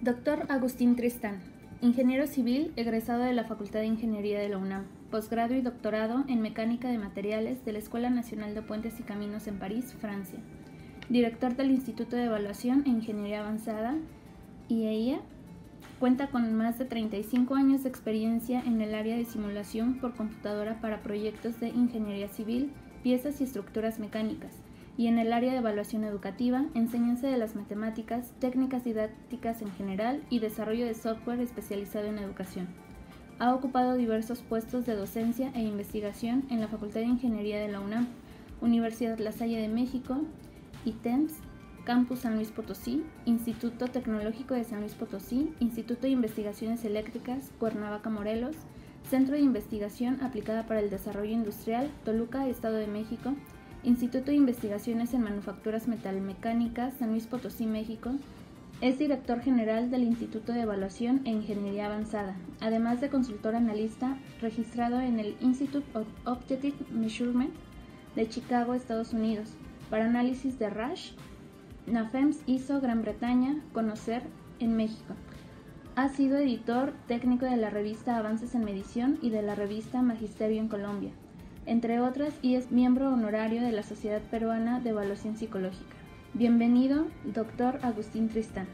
Dr. Agustín Tristán, ingeniero civil egresado de la Facultad de Ingeniería de la UNAM, posgrado y doctorado en Mecánica de Materiales de la Escuela Nacional de Puentes y Caminos en París, Francia. Director del Instituto de Evaluación e Ingeniería Avanzada, IEIA. Cuenta con más de 35 años de experiencia en el área de simulación por computadora para proyectos de ingeniería civil, piezas y estructuras mecánicas, y en el área de evaluación educativa, enseñanza de las matemáticas, técnicas didácticas en general y desarrollo de software especializado en educación. Ha ocupado diversos puestos de docencia e investigación en la Facultad de Ingeniería de la UNAM, Universidad La Salle de México, ITEMS, Campus San Luis Potosí, Instituto Tecnológico de San Luis Potosí, Instituto de Investigaciones Eléctricas, Cuernavaca, Morelos, Centro de Investigación Aplicada para el Desarrollo Industrial, Toluca, Estado de México, Instituto de Investigaciones en Manufacturas Metalmecánicas, San Luis Potosí, México. Es director general del Instituto de Evaluación e Ingeniería Avanzada, además de consultor analista registrado en el Institute of Objective Measurement de Chicago, Estados Unidos, para análisis de RASH, NAFEMS ISO Gran Bretaña, Conocer en México. Ha sido editor técnico de la revista Avances en Medición y de la revista Magisterio en Colombia, entre otras, y es miembro honorario de la Sociedad Peruana de Evaluación Psicológica. Bienvenido, Dr. Agustín Tristán.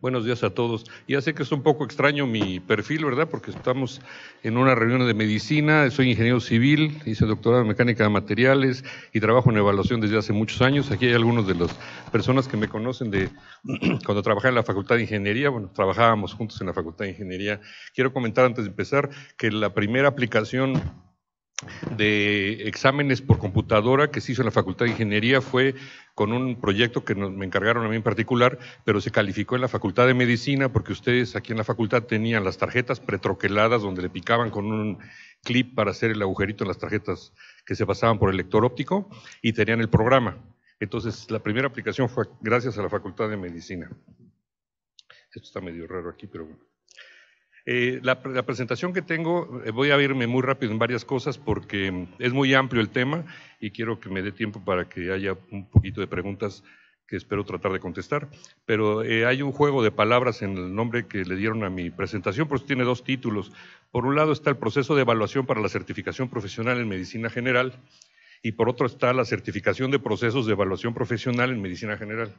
Buenos días a todos. Ya sé que es un poco extraño mi perfil, ¿verdad? Porque estamos en una reunión de medicina, soy ingeniero civil, hice doctorado en mecánica de materiales y trabajo en evaluación desde hace muchos años. Aquí hay algunos de las personas que me conocen de cuando trabajaba en la Facultad de Ingeniería. Bueno, trabajábamos juntos en la Facultad de Ingeniería. Quiero comentar antes de empezar que la primera aplicación de exámenes por computadora que se hizo en la Facultad de Ingeniería fue con un proyecto que me encargaron a mí en particular, pero se calificó en la Facultad de Medicina porque ustedes aquí en la facultad tenían las tarjetas pretroqueladas donde le picaban con un clip para hacer el agujerito en las tarjetas que se pasaban por el lector óptico y tenían el programa. Entonces la primera aplicación fue gracias a la Facultad de Medicina. Esto está medio raro aquí, pero bueno. La presentación que tengo, voy a irme muy rápido en varias cosas porque es muy amplio el tema y quiero que me dé tiempo para que haya un poquito de preguntas que espero tratar de contestar. Pero hay un juego de palabras en el nombre que le dieron a mi presentación, por eso tiene dos títulos. Por un lado está el proceso de evaluación para la certificación profesional en medicina general y por otro está la certificación de procesos de evaluación profesional en medicina general,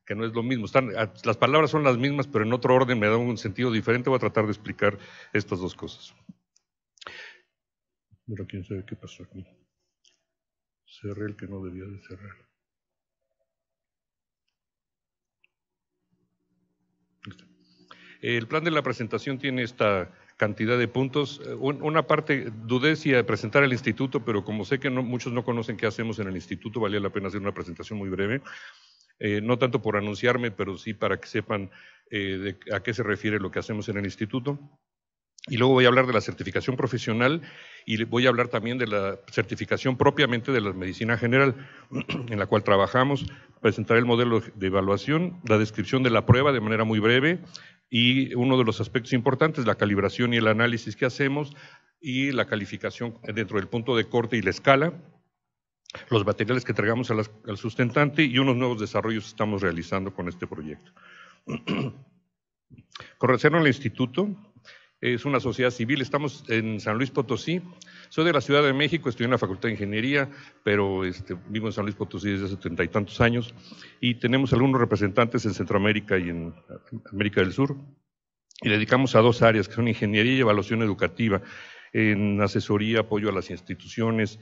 que no es lo mismo. Las palabras son las mismas, pero en otro orden me da un sentido diferente. Voy a tratar de explicar estas dos cosas. Pero quién sabe qué pasó aquí. Cerré el que no debía de cerrar. El plan de la presentación tiene esta cantidad de puntos. Una parte, dudé si a presentar el instituto, pero como sé que muchos no conocen qué hacemos en el instituto, valía la pena hacer una presentación muy breve. No tanto por anunciarme, pero sí para que sepan a qué se refiere lo que hacemos en el instituto. Y luego voy a hablar de la certificación profesional y voy a hablar también de la certificación propiamente de la medicina general, en la cual trabajamos. Presentaré el modelo de evaluación, la descripción de la prueba de manera muy breve y uno de los aspectos importantes, la calibración y el análisis que hacemos y la calificación dentro del punto de corte y la escala, los materiales que entregamos al sustentante y unos nuevos desarrollos que estamos realizando con este proyecto. Con relación al instituto, es una sociedad civil, estamos en San Luis Potosí, soy de la Ciudad de México, estudié en la Facultad de Ingeniería, pero vivo en San Luis Potosí desde hace 30 y tantos años y tenemos algunos representantes en Centroamérica y en América del Sur y dedicamos a dos áreas que son ingeniería y evaluación educativa. En asesoría, apoyo a las instituciones,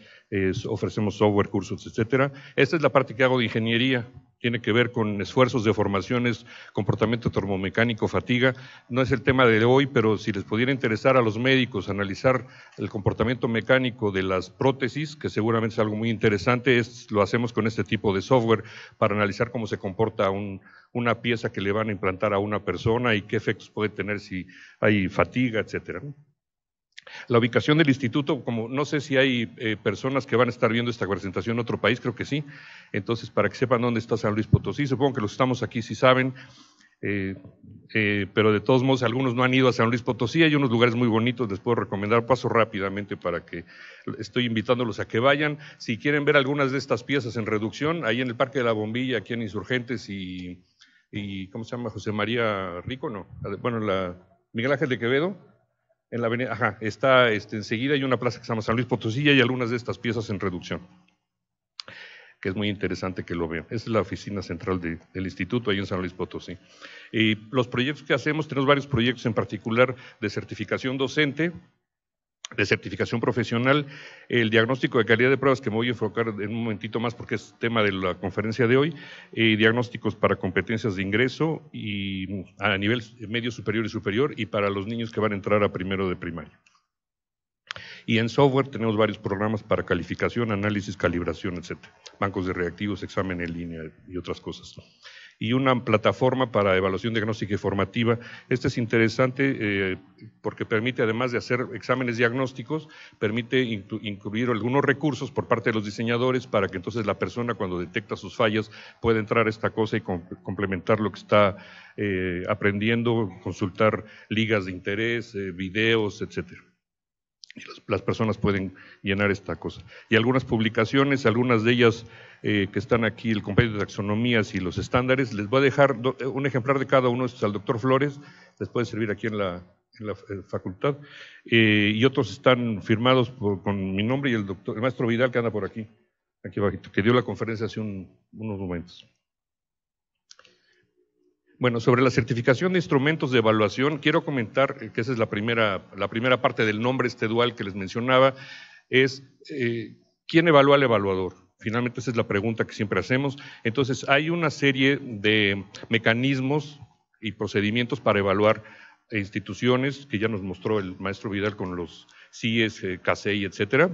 ofrecemos software, cursos, etcétera. Esta es la parte que hago de ingeniería, tiene que ver con esfuerzos de formaciones, comportamiento termomecánico, fatiga. No es el tema de hoy, pero si les pudiera interesar a los médicos analizar el comportamiento mecánico de las prótesis, que seguramente es algo muy interesante, lo hacemos con este tipo de software para analizar cómo se comporta una pieza que le van a implantar a una persona y qué efectos puede tener si hay fatiga, etcétera. La ubicación del instituto, como no sé si hay personas que van a estar viendo esta presentación en otro país, creo que sí. Entonces, para que sepan dónde está San Luis Potosí, supongo que los que estamos aquí sí saben. pero de todos modos algunos no han ido a San Luis Potosí, hay unos lugares muy bonitos, les puedo recomendar, paso rápidamente para que estoy invitándolos a que vayan. Si quieren ver algunas de estas piezas en reducción, ahí en el Parque de la Bombilla, aquí en Insurgentes y ¿cómo se llama? José María Rico, no, bueno, Miguel Ángel de Quevedo, en la avenida, está enseguida hay una plaza que se llama San Luis Potosí y hay algunas de estas piezas en reducción, que es muy interesante que lo vean. Esa es la oficina central del instituto, ahí en San Luis Potosí. Y los proyectos que hacemos, tenemos varios proyectos en particular de certificación docente, de certificación profesional, el diagnóstico de calidad de pruebas, que me voy a enfocar en un momentito más porque es tema de la conferencia de hoy, diagnósticos para competencias de ingreso y a nivel medio superior y superior, y para los niños que van a entrar a primero de primaria. Y en software tenemos varios programas para calificación, análisis, calibración, etcétera, bancos de reactivos, examen en línea y otras cosas. Y una plataforma para evaluación diagnóstica y formativa. Este es interesante porque permite, además de hacer exámenes diagnósticos, permite incluir algunos recursos por parte de los diseñadores para que entonces la persona, cuando detecta sus fallas, pueda entrar a esta cosa y complementar lo que está aprendiendo, consultar ligas de interés, videos, etcétera. Y las personas pueden llenar esta cosa. Y algunas publicaciones, algunas de ellas que están aquí, el compendio de taxonomías y los estándares, les voy a dejar un ejemplar de cada uno, estos al doctor Flores, les puede servir aquí en la facultad, y otros están firmados con mi nombre y el maestro Vidal, que anda por aquí abajito, que dio la conferencia hace unos momentos. Bueno, sobre la certificación de instrumentos de evaluación, quiero comentar que esa es la primera parte del nombre dual que les mencionaba, es ¿quién evalúa al evaluador? Finalmente esa es la pregunta que siempre hacemos. Entonces hay una serie de mecanismos y procedimientos para evaluar instituciones, que ya nos mostró el maestro Vidal con los CIES, CASEI, etcétera.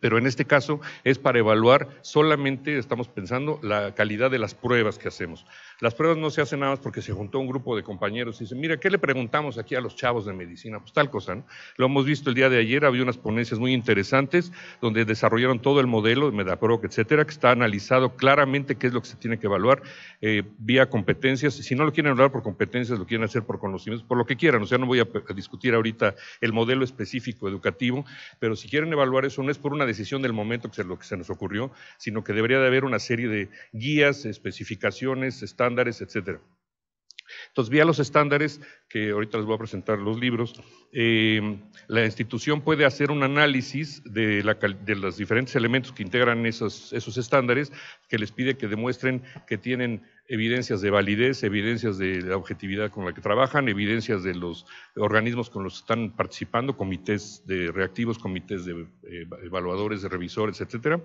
Pero en este caso es para evaluar solamente, estamos pensando, la calidad de las pruebas que hacemos. Las pruebas no se hacen nada más porque se juntó un grupo de compañeros y dicen, mira, ¿qué le preguntamos aquí a los chavos de medicina? Pues tal cosa, ¿no? Lo hemos visto el día de ayer, había unas ponencias muy interesantes donde desarrollaron todo el modelo de Medaproc, etcétera, que está analizado claramente qué es lo que se tiene que evaluar vía competencias. Si no lo quieren evaluar por competencias, lo quieren hacer por conocimientos, por lo que quieran. O sea, no voy a discutir ahorita el modelo específico educativo, pero si quieren evaluar eso, no es por una decisión del momento que lo que se nos ocurrió, sino que debería de haber una serie de guías, especificaciones, estándares, etcétera. Entonces, vía los estándares, que ahorita les voy a presentar los libros, la institución puede hacer un análisis de los diferentes elementos que integran esos estándares, que les pide que demuestren que tienen evidencias de validez, evidencias de la objetividad con la que trabajan, evidencias de los organismos con los que están participando, comités de reactivos, comités de evaluadores, de revisores, etcétera.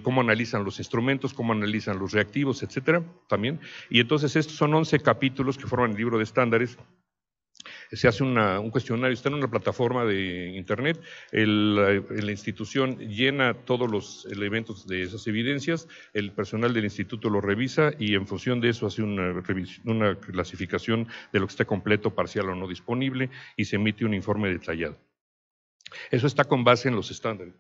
Cómo analizan los instrumentos, cómo analizan los reactivos, etcétera, también. Y entonces estos son 11 capítulos que forman el libro de estándares. Se hace un cuestionario, está en una plataforma de internet, la institución llena todos los elementos de esas evidencias, el personal del instituto lo revisa y en función de eso hace una clasificación de lo que esté completo, parcial o no disponible y se emite un informe detallado. Eso está con base en los estándares.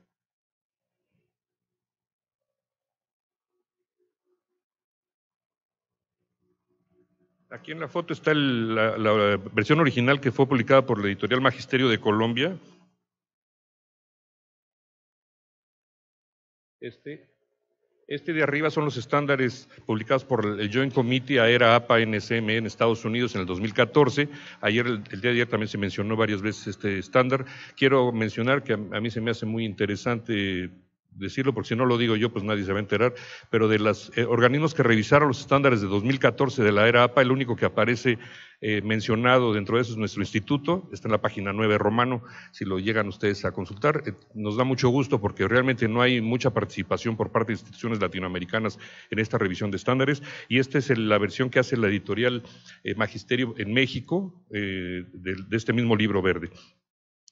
Aquí en la foto está la versión original que fue publicada por la editorial Magisterio de Colombia. Este de arriba son los estándares publicados por el Joint Committee AERA-APA-NSM en Estados Unidos en el 2014. El día de ayer también se mencionó varias veces este estándar. Quiero mencionar que a mí se me hace muy interesante decirlo, porque si no lo digo yo, pues nadie se va a enterar, pero de los organismos que revisaron los estándares de 2014 de la era APA, el único que aparece mencionado dentro de eso es nuestro instituto, está en la página 9 Romano, si lo llegan ustedes a consultar. Nos da mucho gusto porque realmente no hay mucha participación por parte de instituciones latinoamericanas en esta revisión de estándares, y esta es la versión que hace la editorial Magisterio en México de este mismo libro verde.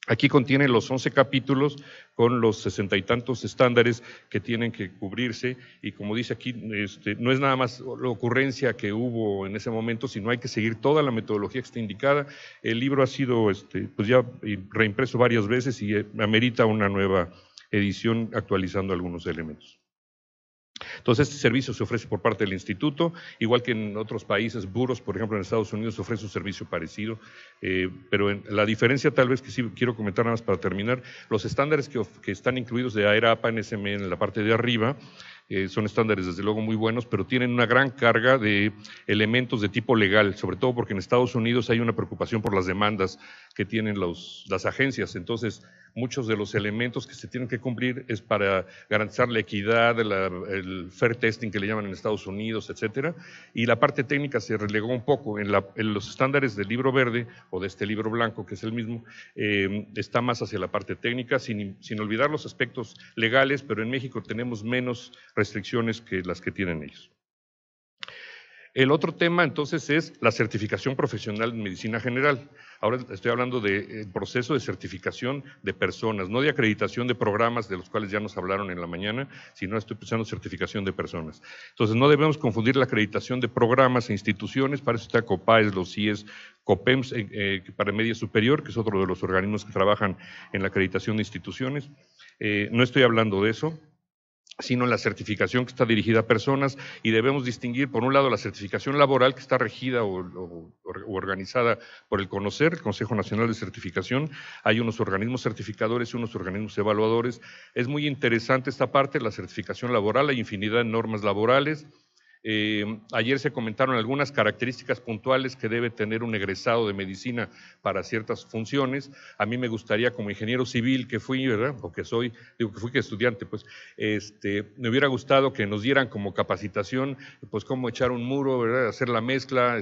Aquí contiene los 11 capítulos con los 60 y tantos estándares que tienen que cubrirse, y como dice aquí, no es nada más la ocurrencia que hubo en ese momento, sino hay que seguir toda la metodología que está indicada. El libro ha sido pues ya reimpreso varias veces y amerita una nueva edición actualizando algunos elementos. Entonces, este servicio se ofrece por parte del instituto, igual que en otros países, buros, por ejemplo, en Estados Unidos se ofrece un servicio parecido, pero la diferencia tal vez que sí quiero comentar nada más para terminar, los estándares que están incluidos de AERA, APA, NSM en la parte de arriba, son estándares desde luego muy buenos, pero tienen una gran carga de elementos de tipo legal, sobre todo porque en Estados Unidos hay una preocupación por las demandas que tienen las agencias. Entonces, muchos de los elementos que se tienen que cumplir es para garantizar la equidad, el fair testing que le llaman en Estados Unidos, etcétera, y la parte técnica se relegó un poco. En los estándares del libro verde o de este libro blanco, que es el mismo, está más hacia la parte técnica, sin olvidar los aspectos legales, pero en México tenemos menos restricciones que las que tienen ellos. El otro tema, entonces, es la certificación profesional en medicina general. Ahora estoy hablando del proceso de certificación de personas, no de acreditación de programas de los cuales ya nos hablaron en la mañana, sino estoy pensando en certificación de personas. Entonces, no debemos confundir la acreditación de programas e instituciones, para eso está COPAES, los CIES, COPEMS para media superior, que es otro de los organismos que trabajan en la acreditación de instituciones. No estoy hablando de eso, sino la certificación que está dirigida a personas, y debemos distinguir, por un lado, la certificación laboral que está regida o organizada por el CONOCER, el Consejo Nacional de Certificación. Hay unos organismos certificadores y unos organismos evaluadores. Es muy interesante esta parte, la certificación laboral, hay infinidad de normas laborales. Ayer se comentaron algunas características puntuales que debe tener un egresado de medicina para ciertas funciones. A mí me gustaría, como ingeniero civil que fui, ¿verdad? O que soy, digo que fui estudiante, pues, me hubiera gustado que nos dieran como capacitación, pues, cómo echar un muro, ¿verdad? Hacer la mezcla,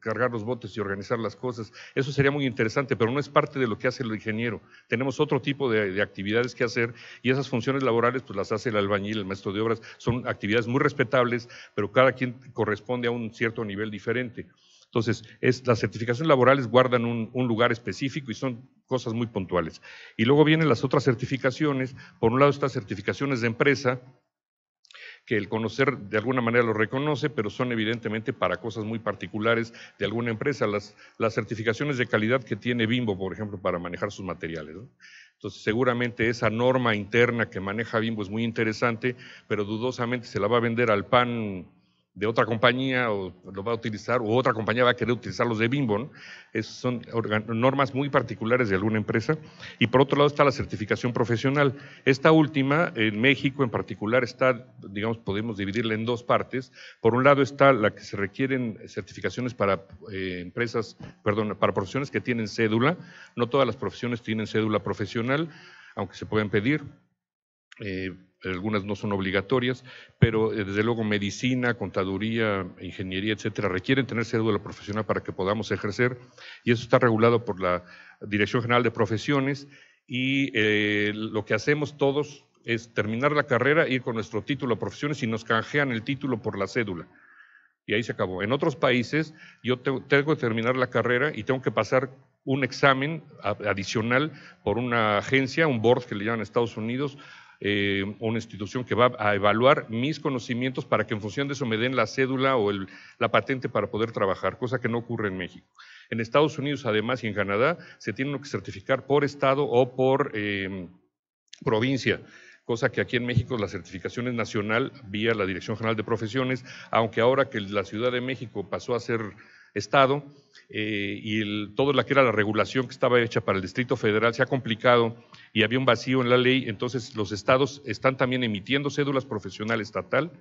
cargar los botes y organizar las cosas. Eso sería muy interesante, pero no es parte de lo que hace el ingeniero. Tenemos otro tipo de actividades que hacer, y esas funciones laborales, pues, las hace el albañil, el maestro de obras. Son actividades muy respetables, pero cada quien corresponde a un cierto nivel diferente. Entonces, las certificaciones laborales guardan un lugar específico y son cosas muy puntuales. Y luego vienen las otras certificaciones. Por un lado, estas certificaciones de empresa, que el CONOCER de alguna manera lo reconoce, pero son evidentemente para cosas muy particulares de alguna empresa. Las certificaciones de calidad que tiene Bimbo, por ejemplo, para manejar sus materiales, ¿no? Entonces, seguramente esa norma interna que maneja Bimbo es muy interesante, pero dudosamente se la va a vender al PAN de otra compañía, o lo va a utilizar, o otra compañía va a querer utilizar los de Bimbo, ¿no? Son normas muy particulares de alguna empresa. Y por otro lado está la certificación profesional. Esta última, en México en particular, está, digamos, podemos dividirla en dos partes. Por un lado está la que se requieren certificaciones para para profesiones que tienen cédula. No todas las profesiones tienen cédula profesional, aunque se pueden pedir. Algunas no son obligatorias, pero desde luego medicina, contaduría, ingeniería, etcétera, requieren tener cédula profesional para que podamos ejercer, y eso está regulado por la Dirección General de Profesiones, y lo que hacemos todos es terminar la carrera, ir con nuestro título de profesiones y nos canjean el título por la cédula. Y ahí se acabó. En otros países yo tengo que terminar la carrera y tengo que pasar un examen adicional por una agencia, un board que le llaman en Estados Unidos, una institución que va a evaluar mis conocimientos para que en función de eso me den la cédula o la patente para poder trabajar, cosa que no ocurre en México. En Estados Unidos, además, y en Canadá, se tienen que certificar por estado o por provincia, cosa que aquí en México la certificación es nacional vía la Dirección General de Profesiones, aunque ahora que la Ciudad de México pasó a ser estado, y todo lo que era la regulación que estaba hecha para el Distrito Federal se ha complicado y había un vacío en la ley. Entonces los estados están también emitiendo cédulas profesional estatal,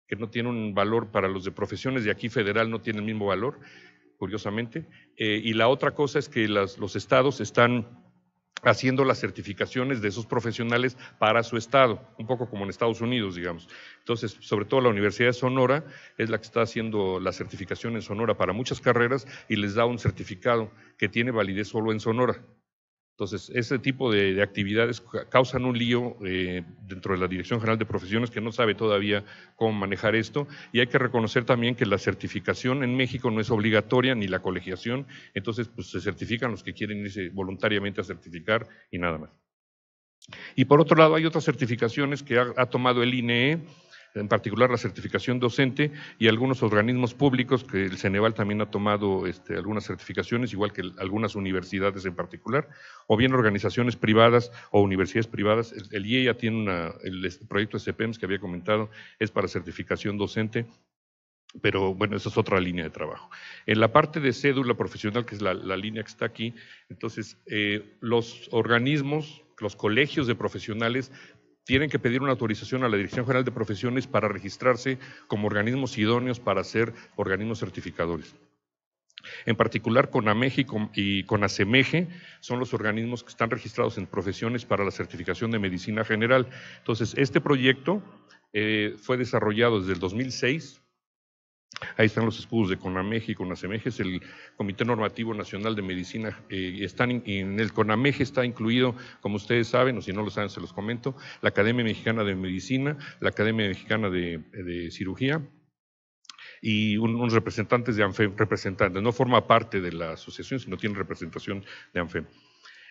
que no tiene un valor para los de profesiones, de aquí federal no tiene el mismo valor, curiosamente. Y la otra cosa es que los estados están haciendo las certificaciones de esos profesionales para su estado, un poco como en Estados Unidos, digamos. Entonces, sobre todo la Universidad de Sonora es la que está haciendo la certificación en Sonora para muchas carreras y les da un certificado que tiene validez solo en Sonora. Entonces, ese tipo de actividades causan un lío dentro de la Dirección General de Profesiones, que no sabe todavía cómo manejar esto, y hay que reconocer también que la certificación en México no es obligatoria, ni la colegiación. Entonces, pues se certifican los que quieren irse voluntariamente a certificar y nada más. Y por otro lado, hay otras certificaciones que ha tomado el INEE. en particular la certificación docente y algunos organismos públicos, que el Ceneval también ha tomado algunas certificaciones, igual que algunas universidades en particular, o bien organizaciones privadas o universidades privadas. El IE ya tiene el proyecto de CPEMS que había comentado, es para certificación docente, pero bueno, esa es otra línea de trabajo. En la parte de cédula profesional, que es la línea que está aquí, entonces los organismos, los colegios de profesionales tienen que pedir una autorización a la Dirección General de Profesiones para registrarse como organismos idóneos para ser organismos certificadores. En particular, CONAMEJ y CONACEMEJE son los organismos que están registrados en profesiones para la certificación de medicina general. Entonces, este proyecto fue desarrollado desde el 2006. Ahí están los escudos de CONAMEJ y CONACEMEJ, es el Comité Normativo Nacional de Medicina. En el CONAMEJ está incluido, como ustedes saben, o si no lo saben se los comento, la Academia Mexicana de Medicina, la Academia Mexicana de Cirugía y unos representantes de ANFEM, no forma parte de la asociación, sino tiene representación de ANFEM.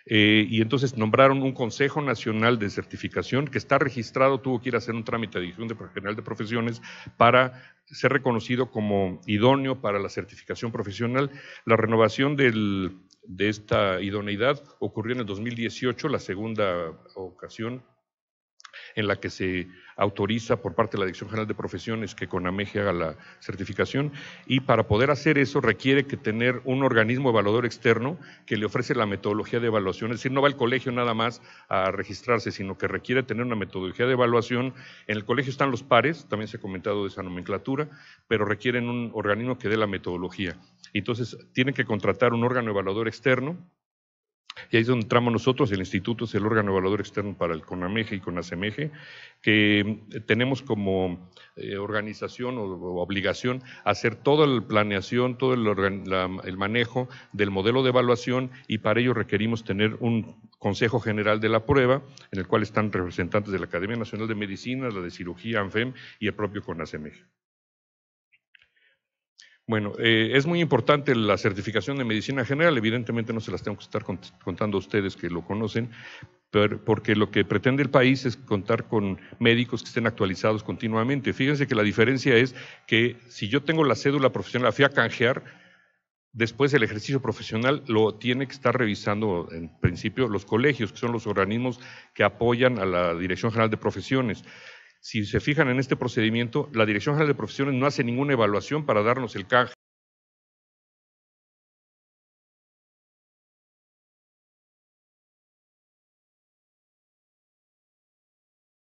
Y entonces nombraron un Consejo Nacional de Certificación que está registrado, tuvo que ir a hacer un trámite de Dirección General de Profesiones para ser reconocido como idóneo para la certificación profesional. La renovación de esta idoneidad ocurrió en el 2018, la segunda ocasión en la que se autoriza por parte de la Dirección General de Profesiones que CONAMEJ haga la certificación, y para poder hacer eso requiere que tener un organismo evaluador externo que le ofrece la metodología de evaluación, es decir, no va al colegio nada más a registrarse, sino que requiere tener una metodología de evaluación. En el colegio están los pares, también se ha comentado de esa nomenclatura, pero requieren un organismo que dé la metodología. Entonces, tienen que contratar un órgano evaluador externo. Y ahí es donde entramos nosotros. El instituto es el órgano evaluador externo para el CONAMEJ y CONACEMEJ, que tenemos como organización o obligación hacer toda la planeación, todo el manejo del modelo de evaluación, y para ello requerimos tener un Consejo General de la Prueba, en el cual están representantes de la Academia Nacional de Medicina, la de Cirugía, ANFEM y el propio CONACEMEJ. Bueno, es muy importante la certificación de medicina general, evidentemente no se las tengo que estar contando a ustedes que lo conocen, porque lo que pretende el país es contar con médicos que estén actualizados continuamente. Fíjense que la diferencia es que si yo tengo la cédula profesional, la fui a canjear, después el ejercicio profesional lo tiene que estar revisando en principio los colegios, que son los organismos que apoyan a la Dirección General de Profesiones. Si se fijan en este procedimiento, la Dirección General de Profesiones no hace ninguna evaluación para darnos el canje.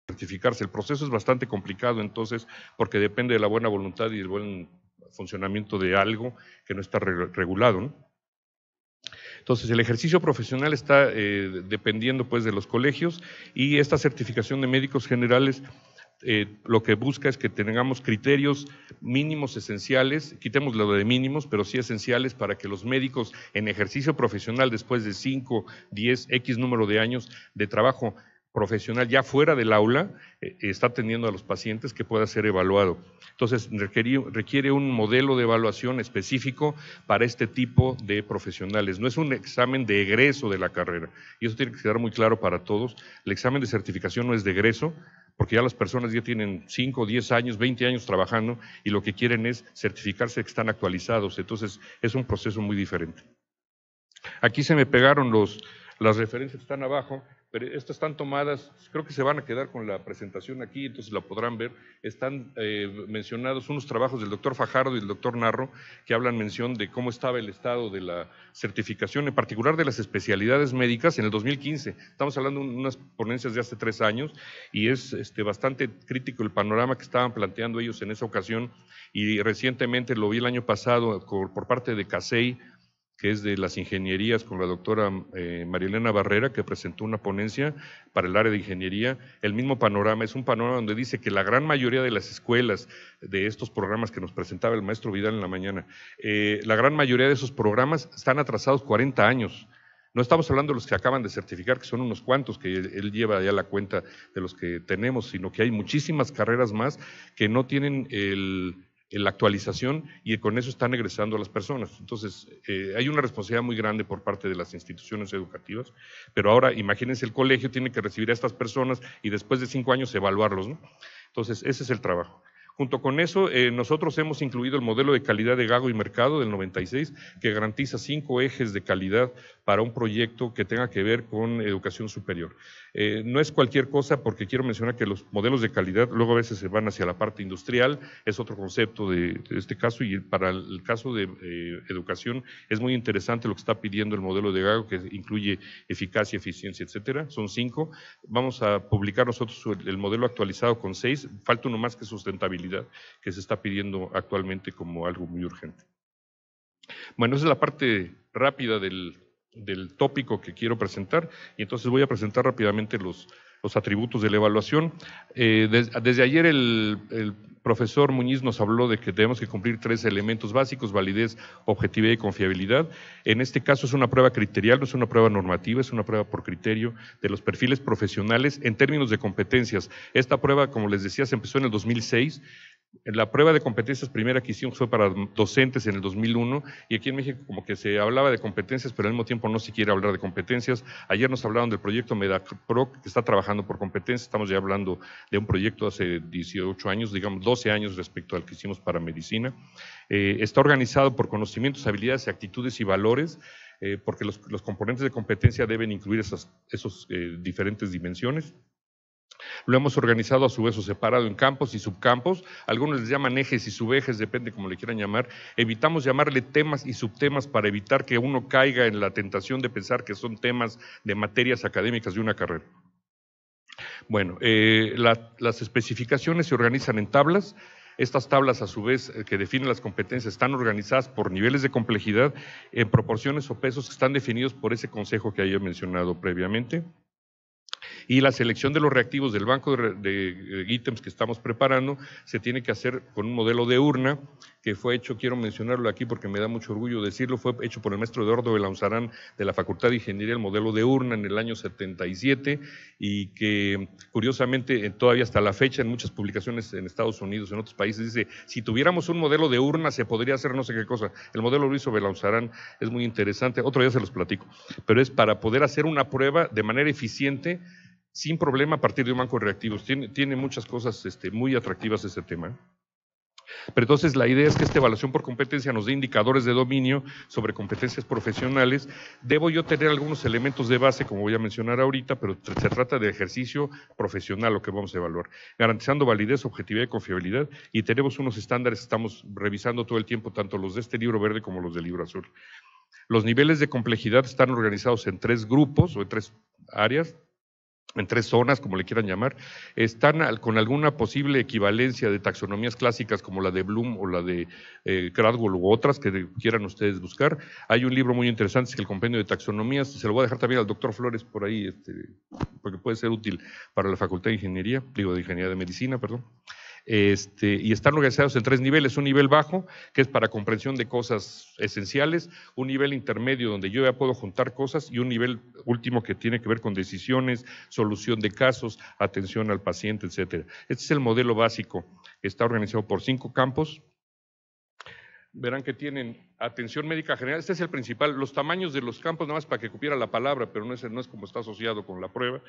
Certificarse. El proceso es bastante complicado, entonces, porque depende de la buena voluntad y del buen funcionamiento de algo que no está regulado, ¿no? Entonces, el ejercicio profesional está dependiendo pues de los colegios, y esta certificación de médicos generales lo que busca es que tengamos criterios mínimos esenciales, quitemos lo de mínimos, pero sí esenciales, para que los médicos en ejercicio profesional, después de 5, 10, X número de años de trabajo profesional ya fuera del aula, está atendiendo a los pacientes, que pueda ser evaluado. Entonces, requiere un modelo de evaluación específico para este tipo de profesionales. No es un examen de egreso de la carrera, y eso tiene que quedar muy claro para todos. El examen de certificación no es de egreso, porque ya las personas ya tienen 5, 10 años, 20 años trabajando, y lo que quieren es certificarse que están actualizados. Entonces, es un proceso muy diferente. Aquí se me pegaron las referencias que están abajo, pero estas están tomadas, creo que se van a quedar con la presentación aquí, entonces la podrán ver. Están mencionados unos trabajos del doctor Fajardo y del doctor Narro, que hablan mención de cómo estaba el estado de la certificación, en particular de las especialidades médicas en el 2015. Estamos hablando de unas ponencias de hace 3 años, y es bastante crítico el panorama que estaban planteando ellos en esa ocasión, y recientemente lo vi el año pasado por parte de CASEI, que es de las ingenierías, con la doctora Marielena Barrera, que presentó una ponencia para el área de ingeniería. El mismo panorama, es un panorama donde dice que la gran mayoría de las escuelas de estos programas que nos presentaba el maestro Vidal en la mañana, la gran mayoría de esos programas están atrasados 40 años. No estamos hablando de los que acaban de certificar, que son unos cuantos, que él lleva ya la cuenta de los que tenemos, sino que hay muchísimas carreras más que no tienen la actualización, y con eso están egresando a las personas. Entonces, hay una responsabilidad muy grande por parte de las instituciones educativas, pero ahora imagínense, el colegio tiene que recibir a estas personas y después de 5 años evaluarlos, ¿no? Entonces, ese es el trabajo. Junto con eso, nosotros hemos incluido el modelo de calidad de Gago y Mercado del 96, que garantiza 5 ejes de calidad para un proyecto que tenga que ver con educación superior. No es cualquier cosa, porque quiero mencionar que los modelos de calidad luego a veces se van hacia la parte industrial, es otro concepto de este caso, y para el caso de educación es muy interesante lo que está pidiendo el modelo de Gago, que incluye eficacia, eficiencia, etcétera. Son 5. Vamos a publicar nosotros el modelo actualizado con 6. Falta uno más, que sustentabilidad, que se está pidiendo actualmente como algo muy urgente. Bueno, esa es la parte rápida del tópico que quiero presentar, y entonces voy a presentar rápidamente los atributos de la evaluación. Desde ayer el profesor Muñiz nos habló de que tenemos que cumplir 3 elementos básicos: validez, objetividad y confiabilidad. En este caso es una prueba criterial, no es una prueba normativa, es una prueba por criterio de los perfiles profesionales en términos de competencias. Esta prueba, como les decía, se empezó en el 2006. La prueba de competencias primera que hicimos fue para docentes en el 2001, y aquí en México como que se hablaba de competencias, pero al mismo tiempo no se quiere hablar de competencias. Ayer nos hablaron del proyecto MEDAPRO, que está trabajando por competencias. Estamos ya hablando de un proyecto hace 18 años, digamos 12 años respecto al que hicimos para medicina. Está organizado por conocimientos, habilidades, actitudes y valores, porque los componentes de competencia deben incluir esas diferentes dimensiones. Lo hemos organizado a su vez o separado en campos y subcampos. Algunos les llaman ejes y subejes, depende como le quieran llamar. Evitamos llamarle temas y subtemas para evitar que uno caiga en la tentación de pensar que son temas de materias académicas de una carrera. Bueno, las especificaciones se organizan en tablas. Estas tablas, a su vez, que definen las competencias, están organizadas por niveles de complejidad en proporciones o pesos que están definidos por ese consejo que haya mencionado previamente. Y la selección de los reactivos del banco de ítems que estamos preparando se tiene que hacer con un modelo de urna que fue hecho, quiero mencionarlo aquí porque me da mucho orgullo decirlo, fue hecho por el maestro Eduardo Belaunzarán de la Facultad de Ingeniería, el modelo de urna en el año 77, y que curiosamente todavía hasta la fecha en muchas publicaciones en Estados Unidos, en otros países, dice, si tuviéramos un modelo de urna se podría hacer no sé qué cosa. El modelo lo hizo Belaunzarán, es muy interesante, otro día se los platico, pero es para poder hacer una prueba de manera eficiente, sin problema, a partir de un banco de reactivos. Tiene muchas cosas muy atractivas este tema. Pero entonces la idea es que esta evaluación por competencia nos dé indicadores de dominio sobre competencias profesionales. Debo yo tener algunos elementos de base, como voy a mencionar ahorita, pero se trata de ejercicio profesional lo que vamos a evaluar, garantizando validez, objetividad y confiabilidad, y tenemos unos estándares que estamos revisando todo el tiempo, tanto los de este libro verde como los del libro azul. Los niveles de complejidad están organizados en 3 grupos o en 3 áreas, en 3 zonas, como le quieran llamar. Están con alguna posible equivalencia de taxonomías clásicas como la de Bloom o la de Cradwell u otras que quieran ustedes buscar. Hay un libro muy interesante, es el Compendio de Taxonomías, se lo voy a dejar también al doctor Flores por ahí, porque puede ser útil para la Facultad de Ingeniería, de Ingeniería de Medicina, perdón. Y están organizados en 3 niveles: un nivel bajo, que es para comprensión de cosas esenciales; un nivel intermedio, donde yo ya puedo juntar cosas; y un nivel último que tiene que ver con decisiones, solución de casos, atención al paciente, etcétera. Este es el modelo básico, está organizado por 5 campos. Verán que tienen atención médica general, este es el principal. Los tamaños de los campos, nada más para que cupiera la palabra, pero no es como está asociado con la prueba.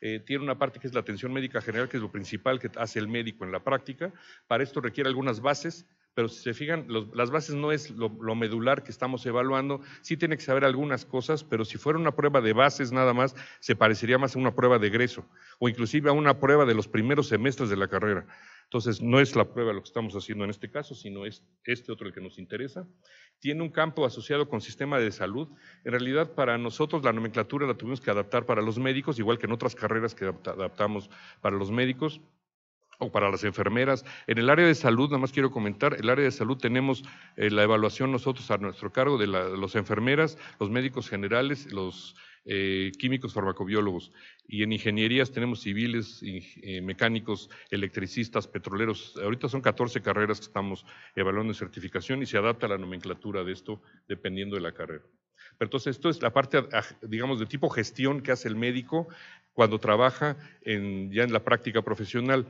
Tiene una parte que es la atención médica general, que es lo principal que hace el médico en la práctica. Para esto requiere algunas bases, pero si se fijan, las bases no es lo medular que estamos evaluando. Sí tiene que saber algunas cosas, pero si fuera una prueba de bases nada más, se parecería más a una prueba de egreso, o inclusive a una prueba de los primeros semestres de la carrera. Entonces, no es la prueba lo que estamos haciendo en este caso, sino es otro el que nos interesa. Tiene un campo asociado con sistema de salud. En realidad, para nosotros la nomenclatura la tuvimos que adaptar para los médicos, igual que en otras carreras que adaptamos para los médicos o para las enfermeras. En el área de salud, nada más quiero comentar, el área de salud tenemos la evaluación nosotros a nuestro cargo de los enfermeras, los médicos generales, los químicos farmacobiólogos, y en ingenierías tenemos civiles, mecánicos, electricistas, petroleros. Ahorita son 14 carreras que estamos evaluando en certificación y se adapta la nomenclatura de esto dependiendo de la carrera. Pero entonces esto es la parte, digamos, de tipo gestión que hace el médico cuando trabaja ya en la práctica profesional.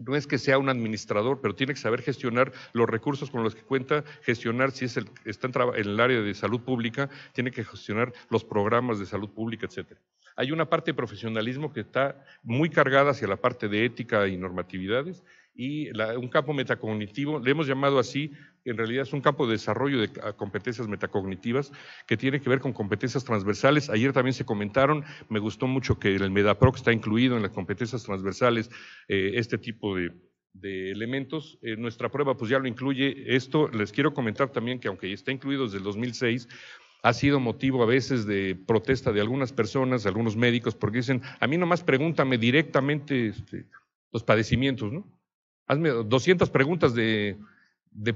No es que sea un administrador, pero tiene que saber gestionar los recursos con los que cuenta, gestionar si está en el área de salud pública, tiene que gestionar los programas de salud pública, etcétera. Hay una parte de profesionalismo que está muy cargada hacia la parte de ética y normatividades, y un campo metacognitivo, le hemos llamado así, en realidad es un campo de desarrollo de competencias metacognitivas que tiene que ver con competencias transversales. Ayer también se comentaron, me gustó mucho que el MEDAPROC está incluido en las competencias transversales, este tipo de elementos. Nuestra prueba pues ya lo incluye. Esto les quiero comentar también que aunque está incluido desde el 2006, ha sido motivo a veces de protesta de algunas personas, de algunos médicos, porque dicen, a mí nomás pregúntame directamente los padecimientos, ¿no? Hazme 200 preguntas de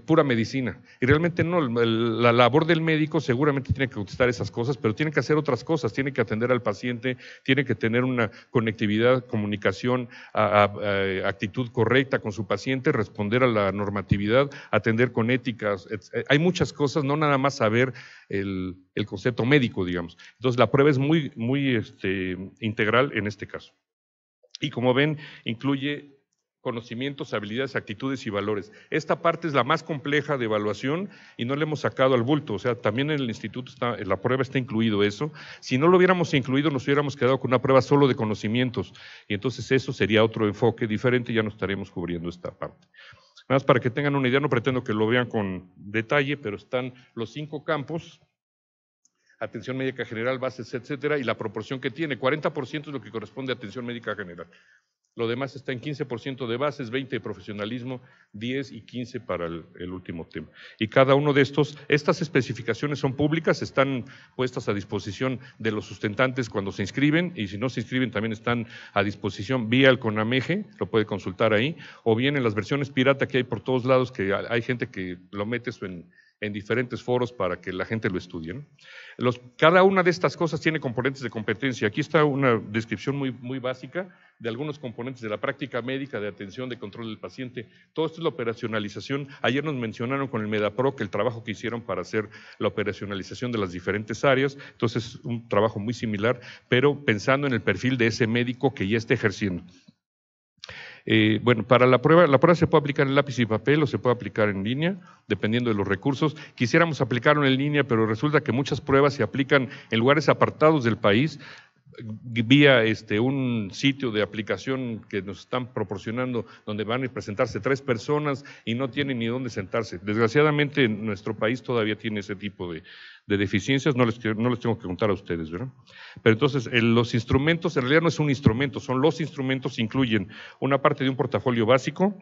pura medicina. Y realmente no, la labor del médico seguramente tiene que contestar esas cosas, pero tiene que hacer otras cosas, tiene que atender al paciente, tiene que tener una conectividad, comunicación, actitud correcta con su paciente, responder a la normatividad, atender con éticas. Hay muchas cosas, no nada más saber el concepto médico, digamos. Entonces la prueba es muy integral en este caso. Y como ven, incluye conocimientos, habilidades, actitudes y valores. Esta parte es la más compleja de evaluación y no le hemos sacado al bulto, o sea, también en el instituto en la prueba está incluido eso. Si no lo hubiéramos incluido, nos hubiéramos quedado con una prueba solo de conocimientos y entonces eso sería otro enfoque diferente y ya no estaríamos cubriendo esta parte. Nada más para que tengan una idea, no pretendo que lo vean con detalle, pero están los 5 campos: atención médica general, bases, etcétera, y la proporción que tiene, 40% es lo que corresponde a atención médica general. Lo demás está en 15% de bases, 20% de profesionalismo, 10% y 15% para el último tema. Y cada uno de estas especificaciones son públicas, están puestas a disposición de los sustentantes cuando se inscriben, y si no se inscriben también están a disposición vía el CONAMEGE, lo puede consultar ahí, o bien en las versiones pirata que hay por todos lados, que hay gente que lo mete eso en diferentes foros para que la gente lo estudie, ¿no? Cada una de estas cosas tiene componentes de competencia. Aquí está una descripción muy básica de algunos componentes de la práctica médica, de atención, de control del paciente. Todo esto es la operacionalización. Ayer nos mencionaron con el MEDAPROC el trabajo que hicieron para hacer la operacionalización de las diferentes áreas. Entonces es un trabajo muy similar, pero pensando en el perfil de ese médico que ya está ejerciendo. Bueno, para la prueba se puede aplicar en lápiz y papel o se puede aplicar en línea, dependiendo de los recursos. Quisiéramos aplicarlo en línea, pero resulta que muchas pruebas se aplican en lugares apartados del país, vía un sitio de aplicación que nos están proporcionando, donde van a presentarse 3 personas y no tienen ni dónde sentarse. Desgraciadamente, nuestro país todavía tiene ese tipo de deficiencias, no les tengo que contar a ustedes, ¿verdad? Pero entonces, los instrumentos, en realidad no es un instrumento, son los instrumentos, incluyen una parte de un portafolio básico,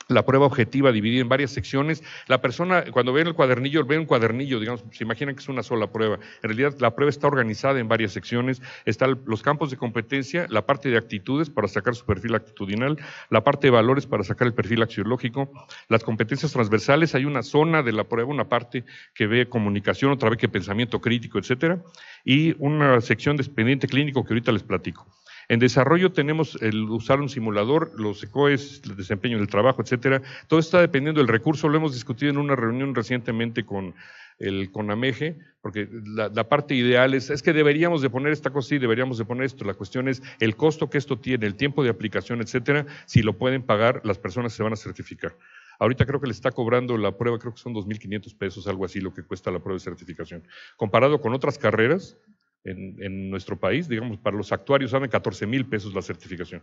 la prueba objetiva dividida en varias secciones. La persona, cuando ve el cuadernillo, ve un cuadernillo, digamos, se imaginan que es una sola prueba. En realidad, la prueba está organizada en varias secciones. Están los campos de competencia, la parte de actitudes para sacar su perfil actitudinal, la parte de valores para sacar el perfil axiológico, las competencias transversales. Hay una zona de la prueba, una parte que ve comunicación, otra vez que pensamiento crítico, etcétera, y una sección de expediente clínico que ahorita les platico. En desarrollo tenemos el usar un simulador, los ECOES, el desempeño del trabajo, etcétera. Todo está dependiendo del recurso. Lo hemos discutido en una reunión recientemente con el CONAMEGE, porque la parte ideal es que deberíamos de poner esta cosa y deberíamos de poner esto. La cuestión es el costo que esto tiene, el tiempo de aplicación, etcétera. Si lo pueden pagar, las personas se van a certificar. Ahorita creo que le está cobrando la prueba, creo que son 2,500 pesos, algo así, lo que cuesta la prueba de certificación. Comparado con otras carreras en nuestro país, digamos, para los actuarios andan 14,000 pesos la certificación.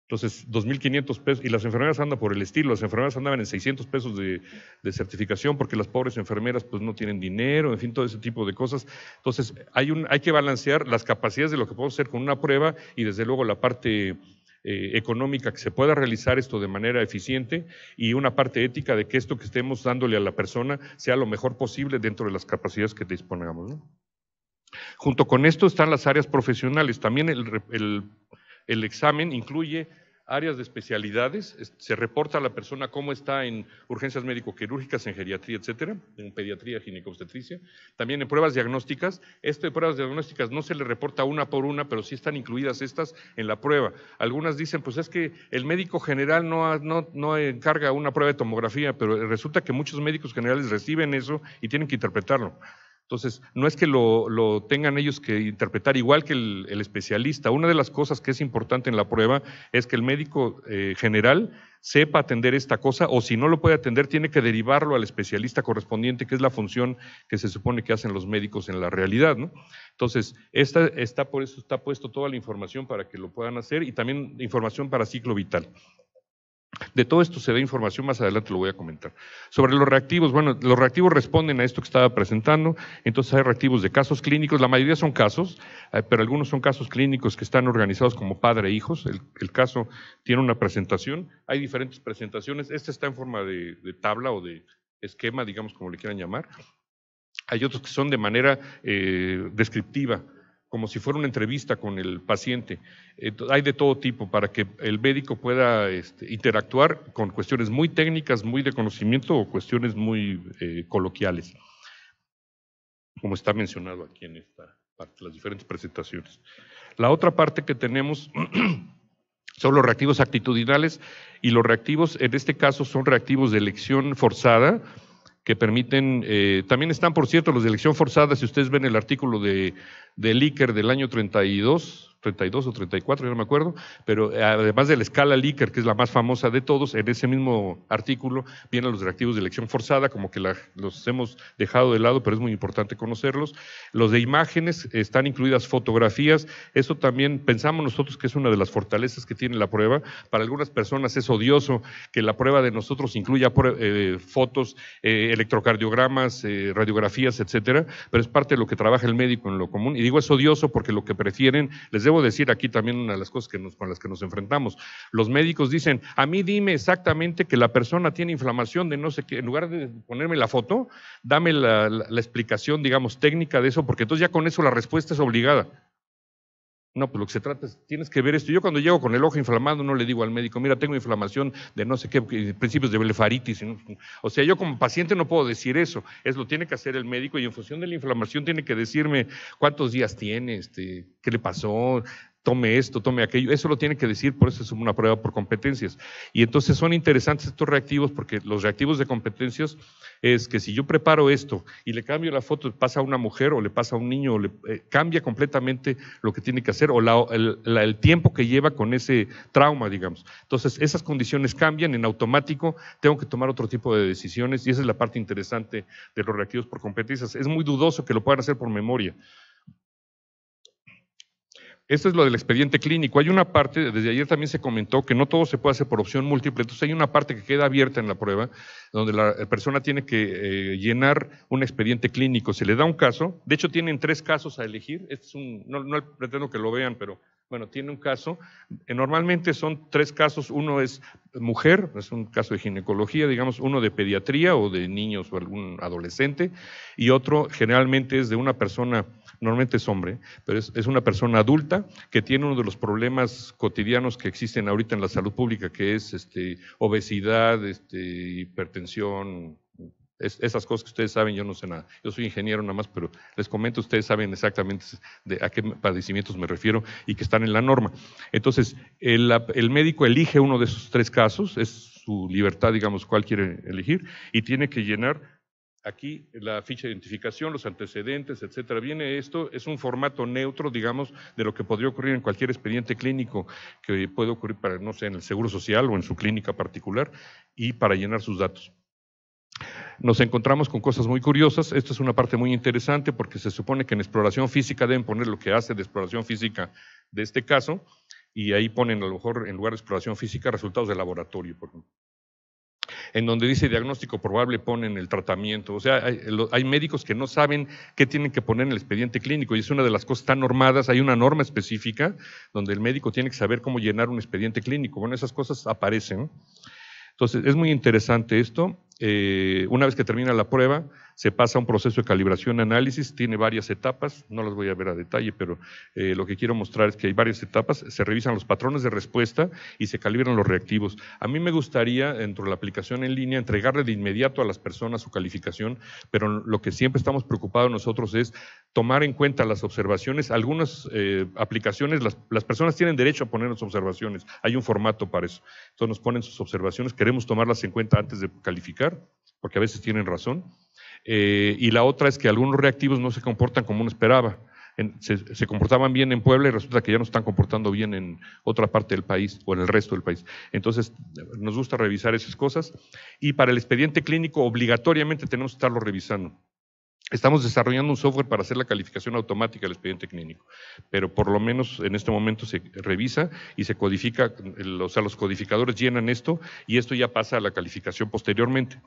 Entonces, 2,500 pesos, y las enfermeras andan por el estilo, las enfermeras andaban en 600 pesos de certificación porque las pobres enfermeras pues no tienen dinero, en fin, todo ese tipo de cosas. Entonces, hay que balancear las capacidades de lo que podemos hacer con una prueba y desde luego la parte económica, que se pueda realizar esto de manera eficiente, y una parte ética de que esto que estemos dándole a la persona sea lo mejor posible dentro de las capacidades que dispongamos, ¿no? Junto con esto están las áreas profesionales. También el examen incluye áreas de especialidades. Se reporta a la persona cómo está en urgencias médico-quirúrgicas, en geriatría, etcétera, en pediatría, ginecobstetricia. También en pruebas diagnósticas. De pruebas diagnósticas no se le reporta una por una, pero sí están incluidas estas en la prueba. Algunas dicen, pues es que el médico general no encarga una prueba de tomografía, pero resulta que muchos médicos generales reciben eso y tienen que interpretarlo. Entonces, no es que lo tengan ellos que interpretar igual que el especialista. Una de las cosas que es importante en la prueba es que el médico general sepa atender esta cosa, o si no lo puede atender, tiene que derivarlo al especialista correspondiente, que es la función que se supone que hacen los médicos en la realidad, ¿no? Entonces, por eso está puesto toda la información para que lo puedan hacer, y también información para ciclo vital. De todo esto se da información, más adelante lo voy a comentar. Sobre los reactivos, bueno, los reactivos responden a esto que estaba presentando, entonces hay reactivos de casos clínicos, la mayoría son casos, pero algunos son casos clínicos que están organizados como padre e hijos. El caso tiene una presentación, hay diferentes presentaciones, esta está en forma de tabla o de esquema, digamos como le quieran llamar. Hay otros que son de manera descriptiva, como si fuera una entrevista con el paciente. Hay de todo tipo para que el médico pueda interactuar con cuestiones muy técnicas, muy de conocimiento, o cuestiones muy coloquiales, como está mencionado aquí en esta parte, las diferentes presentaciones. La otra parte que tenemos son los reactivos actitudinales, y los reactivos en este caso son reactivos de elección forzada, que permiten, también están, por cierto, los de elección forzada, si ustedes ven el artículo de Likert del año 32 o 34, ya no me acuerdo, pero además de la escala Likert, que es la más famosa de todos, en ese mismo artículo vienen los reactivos de elección forzada, como que los hemos dejado de lado, pero es muy importante conocerlos. Los de imágenes, están incluidas fotografías, eso también pensamos nosotros que es una de las fortalezas que tiene la prueba. Para algunas personas es odioso que la prueba de nosotros incluya fotos, electrocardiogramas, radiografías, etcétera, pero es parte de lo que trabaja el médico en lo común, y digo es odioso porque lo que prefieren, les debo decir aquí también una de las cosas con las que nos enfrentamos, los médicos dicen, a mí dime exactamente que la persona tiene inflamación de no sé qué, en lugar de ponerme la foto, dame la explicación, digamos, técnica de eso, porque entonces ya con eso la respuesta es obligada. No, pues lo que se trata es, tienes que ver esto. Yo cuando llego con el ojo inflamado no le digo al médico, mira, tengo inflamación de no sé qué, principios de blefaritis. O sea, yo como paciente no puedo decir eso, lo tiene que hacer el médico, y en función de la inflamación tiene que decirme cuántos días tiene, qué le pasó, tome esto, tome aquello, eso lo tiene que decir, por eso es una prueba por competencias. Y entonces son interesantes estos reactivos, porque los reactivos de competencias es que si yo preparo esto y le cambio la foto, pasa a una mujer o le pasa a un niño, cambia completamente lo que tiene que hacer, o el tiempo que lleva con ese trauma, digamos. Entonces esas condiciones cambian, en automático tengo que tomar otro tipo de decisiones, y esa es la parte interesante de los reactivos por competencias. Es muy dudoso que lo puedan hacer por memoria. Esto es lo del expediente clínico. Hay una parte, desde ayer también se comentó, que no todo se puede hacer por opción múltiple, entonces hay una parte que queda abierta en la prueba, donde la persona tiene que llenar un expediente clínico, se le da un caso, de hecho tienen 3 casos a elegir, no pretendo que lo vean, pero bueno, tiene un caso, normalmente son 3 casos, uno es mujer, es un caso de ginecología, digamos, uno de pediatría o de niños o algún adolescente, y otro generalmente es de una persona, normalmente es hombre, pero es una persona adulta que tiene uno de los problemas cotidianos que existen ahorita en la salud pública, que es obesidad, hipertensión, esas cosas que ustedes saben, yo no sé nada, yo soy ingeniero nada más, pero les comento, ustedes saben exactamente a qué padecimientos me refiero y que están en la norma. Entonces, el médico elige uno de esos 3 casos, es su libertad, digamos, cuál quiere elegir, y tiene que llenar aquí la ficha de identificación, los antecedentes, etcétera. Viene esto, es un formato neutro, digamos, de lo que podría ocurrir en cualquier expediente clínico que puede ocurrir para, no sé, en el Seguro Social o en su clínica particular, y para llenar sus datos. Nos encontramos con cosas muy curiosas. Esto es una parte muy interesante porque se supone que en exploración física deben poner lo que hace de exploración física de este caso, y ahí ponen a lo mejor en lugar de exploración física resultados de laboratorio, por ejemplo. En donde dice diagnóstico probable ponen el tratamiento. O sea, hay médicos que no saben qué tienen que poner en el expediente clínico, y es una de las cosas tan normadas. Hay una norma específica donde el médico tiene que saber cómo llenar un expediente clínico. Bueno, esas cosas aparecen. Entonces, es muy interesante esto. Una vez que termina la prueba, se pasa a un proceso de calibración y análisis, tiene varias etapas, no las voy a ver a detalle, pero lo que quiero mostrar es que hay varias etapas, se revisan los patrones de respuesta y se calibran los reactivos. A mí me gustaría, dentro de la aplicación en línea, entregarle de inmediato a las personas su calificación, pero lo que siempre estamos preocupados nosotros es tomar en cuenta las observaciones. Algunas aplicaciones, las personas tienen derecho a poner sus observaciones, hay un formato para eso, entonces nos ponen sus observaciones, queremos tomarlas en cuenta antes de calificar, porque a veces tienen razón. Y la otra es que algunos reactivos no se comportan como uno esperaba. Se comportaban bien en Puebla y resulta que ya no están comportando bien en otra parte del país o en el resto del país. Entonces, nos gusta revisar esas cosas y para el expediente clínico obligatoriamente tenemos que estarlo revisando. Estamos desarrollando un software para hacer la calificación automática del expediente clínico, pero por lo menos en este momento se revisa y se codifica, o sea, los codificadores llenan esto y esto ya pasa a la calificación posteriormente.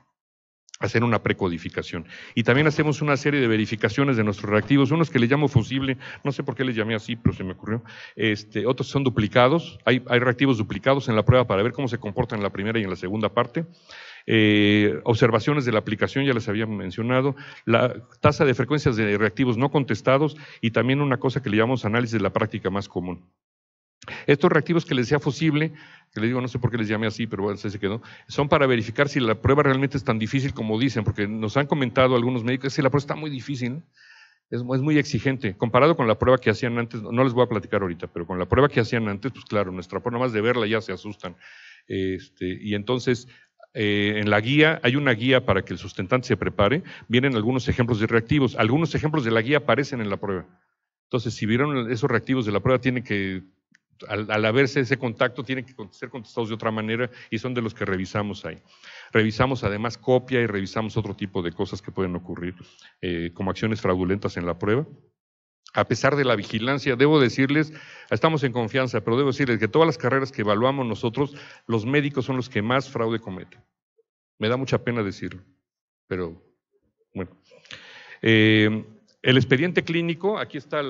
Hacer una precodificación. Y también hacemos una serie de verificaciones de nuestros reactivos, unos que le llamo fusible, no sé por qué les llamé así, pero se me ocurrió, otros son duplicados, hay reactivos duplicados en la prueba para ver cómo se comportan en la primera y en la segunda parte. Observaciones de la aplicación, ya les había mencionado, la tasa de frecuencias de reactivos no contestados y también una cosa que le llamamos análisis de la práctica más común. Estos reactivos que les decía fusible, que les digo, no sé por qué les llamé así, pero bueno, se quedó, son para verificar si la prueba realmente es tan difícil como dicen, porque nos han comentado algunos médicos que la prueba está muy difícil, es muy exigente, comparado con la prueba que hacían antes, no les voy a platicar ahorita, pero con la prueba que hacían antes, pues claro, nuestra prueba, nada más de verla ya se asustan. Y entonces, en la guía, hay una guía para que el sustentante se prepare, vienen algunos ejemplos de reactivos, algunos ejemplos de la guía aparecen en la prueba. Entonces, si vieron esos reactivos de la prueba, tienen que al haberse ese contacto, tienen que ser contestados de otra manera y son de los que revisamos ahí. Revisamos además copia y revisamos otro tipo de cosas que pueden ocurrir, como acciones fraudulentas en la prueba. A pesar de la vigilancia, debo decirles, estamos en confianza, pero debo decirles que todas las carreras que evaluamos nosotros, los médicos son los que más fraude cometen. Me da mucha pena decirlo, pero bueno. El expediente clínico, aquí está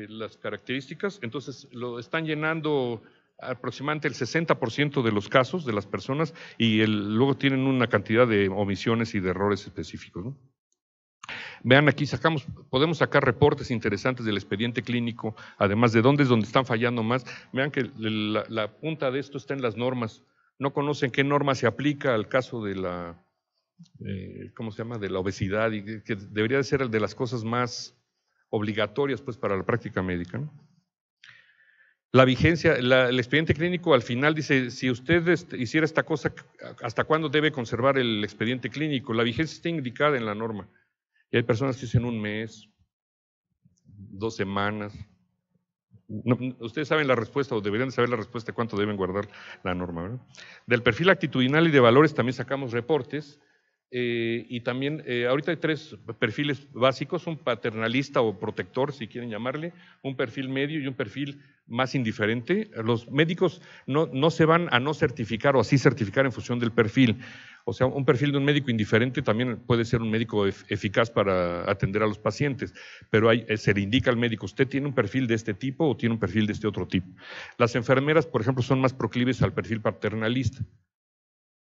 las características, entonces lo están llenando aproximadamente el 60% de los casos de las personas y luego tienen una cantidad de omisiones y de errores específicos, ¿no? Vean, aquí podemos sacar reportes interesantes del expediente clínico, además de dónde es donde están fallando más. Vean que la punta de esto está en las normas. No conocen qué norma se aplica al caso de la, ¿cómo se llama?, de la obesidad, y que debería de ser de las cosas más obligatorias pues para la práctica médica, ¿no? La vigencia, el expediente clínico al final dice, si usted hiciera esta cosa, ¿hasta cuándo debe conservar el expediente clínico? La vigencia está indicada en la norma. Y hay personas que dicen 1 mes, 2 semanas. No, ustedes saben la respuesta o deberían saber la respuesta de cuánto deben guardar la norma, ¿verdad? Del perfil actitudinal y de valores también sacamos reportes. Y también, ahorita hay 3 perfiles básicos, un paternalista o protector, si quieren llamarle, un perfil medio y un perfil más indiferente. Los médicos no se van a no certificar o así certificar en función del perfil. O sea, un perfil de un médico indiferente también puede ser un médico eficaz para atender a los pacientes, pero se le indica al médico, usted tiene un perfil de este tipo o tiene un perfil de este otro tipo. Las enfermeras, por ejemplo, son más proclives al perfil paternalista,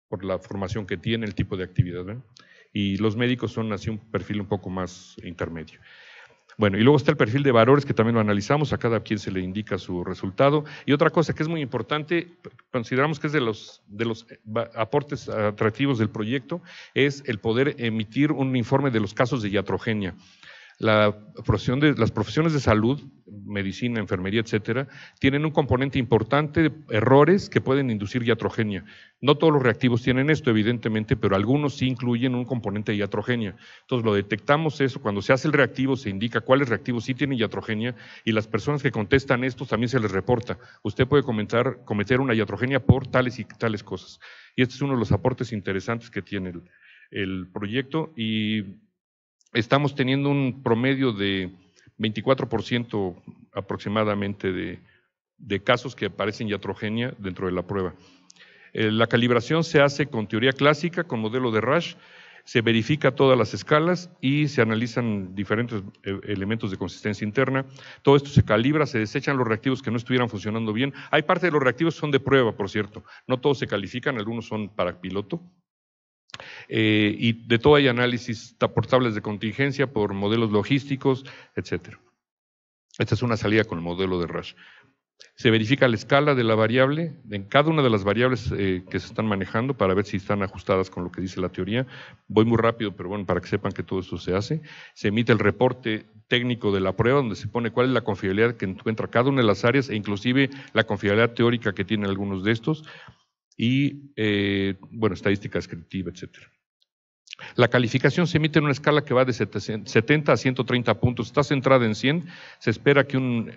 por la formación que tiene, el tipo de actividad, ¿verdad? Y los médicos son así un perfil un poco más intermedio. Bueno, y luego está el perfil de valores que también lo analizamos, a cada quien se le indica su resultado. Y otra cosa que es muy importante, consideramos que es de los aportes atractivos del proyecto, es el poder emitir un informe de los casos de iatrogenia. Las profesiones de salud, medicina, enfermería, etcétera, tienen un componente importante de errores que pueden inducir iatrogenia. No todos los reactivos tienen esto, evidentemente, pero algunos sí incluyen un componente de iatrogenia. Entonces lo detectamos eso, cuando se hace el reactivo se indica cuáles reactivos sí tienen iatrogenia y las personas que contestan estos también se les reporta. Usted puede cometer una iatrogenia por tales y tales cosas. Y este es uno de los aportes interesantes que tiene el proyecto y estamos teniendo un promedio de 24% aproximadamente de casos que aparecen iatrogenia dentro de la prueba. La calibración se hace con teoría clásica, con modelo de Rasch, se verifica todas las escalas y se analizan diferentes elementos de consistencia interna. Todo esto se calibra, se desechan los reactivos que no estuvieran funcionando bien. Hay parte de los reactivos que son de prueba, por cierto, no todos se califican, algunos son para piloto. Y de todo hay análisis por tablas de contingencia, por modelos logísticos, etc. Esta es una salida con el modelo de Rasch. Se verifica la escala de la variable, en cada una de las variables que se están manejando para ver si están ajustadas con lo que dice la teoría. Voy muy rápido, pero bueno, para que sepan que todo esto se hace. Se emite el reporte técnico de la prueba, donde se pone cuál es la confiabilidad que encuentra cada una de las áreas e inclusive la confiabilidad teórica que tienen algunos de estos y, bueno, estadística descriptiva, etcétera. La calificación se emite en una escala que va de 70 a 130 puntos. Está centrada en 100. Se espera que un